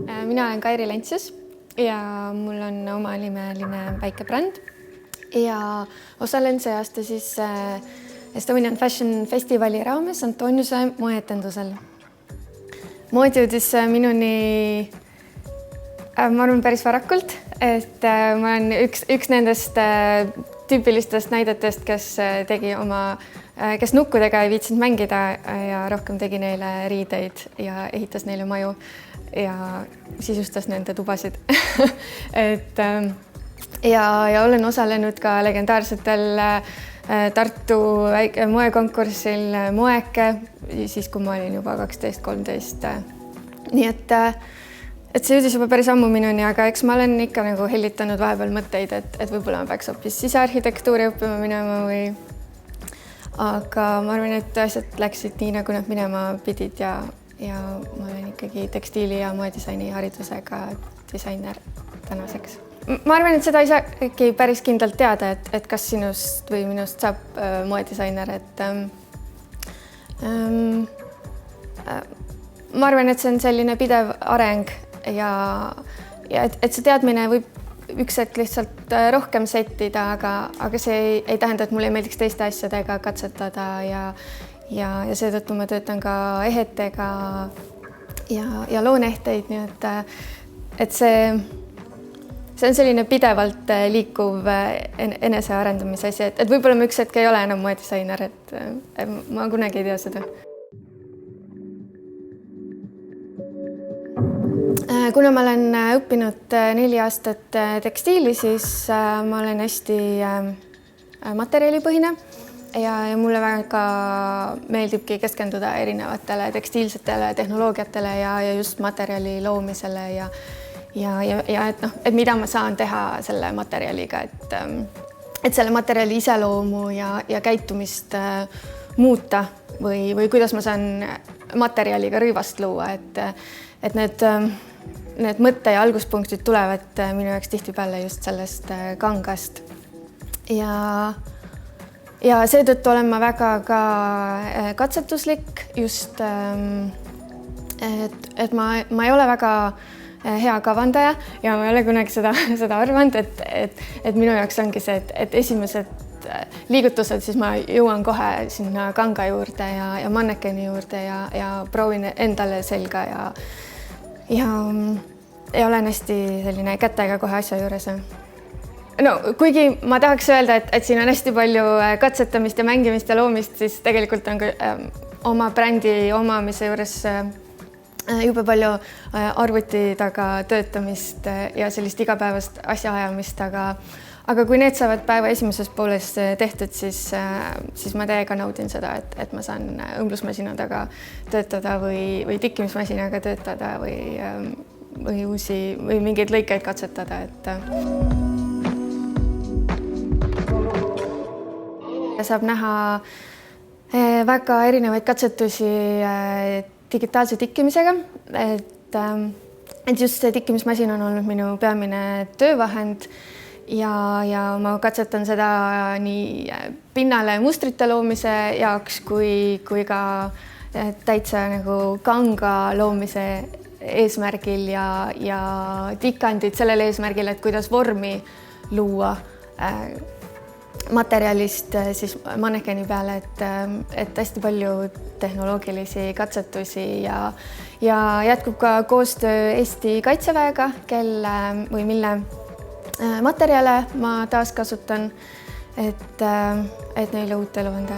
Mina olen Kairi Lentsius ja mul on omanimeline väike bränd ja osalen see aasta siis Estonian Fashion Festivali raames Antoniuse moeetendusel. Mood jõudis minuni, ma arvan, päris varakult, et ma olen üks nendest tüüpilistest näidetest, kes nukkudega ei viitsinud mängida ja rohkem tegi neile riideid ja ehitas neile maju ja sisustas nende tubasid. ja olen osalenud ka legendaarsetel Tartu moekonkursil Moeke, siis kui ma olin juba 12-13. Nii et see jõudis juba päris ammu minuni, aga eks ma olen ikka nagu hellitanud vahepeal mõtteid, et võib-olla ma peaks hoopis sisearhitektuuri õppima minema aga ma arvan, et asjad läksid nii, nagu nad minema pidid ja ma olen ikkagi tekstiili- ja moedisaini haridusega disainer tänaseks. Ma arvan, et seda ei saagi päris kindlalt teada, et kas sinust või minust saab moedisainer. Ma arvan, et see on selline pidev areng ja et see teadmine võib üks hetk lihtsalt rohkem settida, aga see ei tähenda, et mulle ei meeldiks teiste asjadega katsetada ja seetõttu ma töötan ka ehetega ja loon ehteid, nii et see on selline pidevalt liikuv enesearendamise asi, et võib-olla ma üks hetk ei ole enam moedisainer, et ma kunagi ei tea seda. Kuna ma olen õppinud 4 aastat tekstiili, siis ma olen hästi materjalipõhine ja mulle väga meeldibki keskenduda erinevatele tekstiilsetele tehnoloogiatele ja just materjali loomisele ja et mida ma saan teha selle materjaliga, et selle materjali iseloomu ja käitumist muuta või kuidas ma saan materjaliga rõivast luua, et need mõtte- ja alguspunktid tulevad minu jaoks tihtipeale just sellest kangast. Ja seetõttu olen ma väga ka katsetuslik just, et ma ei ole väga hea kavandaja ja ma ei ole kunagi seda arvanud, et minu jaoks ongi see, et esimesed liigutused, siis ma jõuan kohe sinna kanga juurde ja mannekeni juurde ja proovin endale selga ja olen hästi selline kätega kohe asja juures. No, kuigi ma tahaks öelda, et siin on hästi palju katsetamist ja mängimist ja loomist, siis tegelikult on ka oma brändi omamise juures jube palju arvuti taga töötamist ja sellist igapäevast asjaajamist, aga kui need saavad päeva esimeses pooles tehtud, siis ma täiega naudin seda, et ma saan õmblusmasina taga töötada või tikkimismasinaga töötada või mingeid lõikeid katsetada. Saab näha väga erinevaid katsetusi digitaalse tikkimisega, et just see tikkimismasin on olnud minu peamine töövahend ja ma katsetan seda nii pinnale mustrite loomise jaoks kui ka täitsa nagu kanga loomise eesmärgil ja tikandid sellel eesmärgil, et kuidas vormi luua materjalist siis mannekeni peale, et hästi palju tehnoloogilisi katsetusi ja jätkub ka koostöö Eesti Kaitseväega, mille materjale ma taaskasutan, et neile uut elu anda.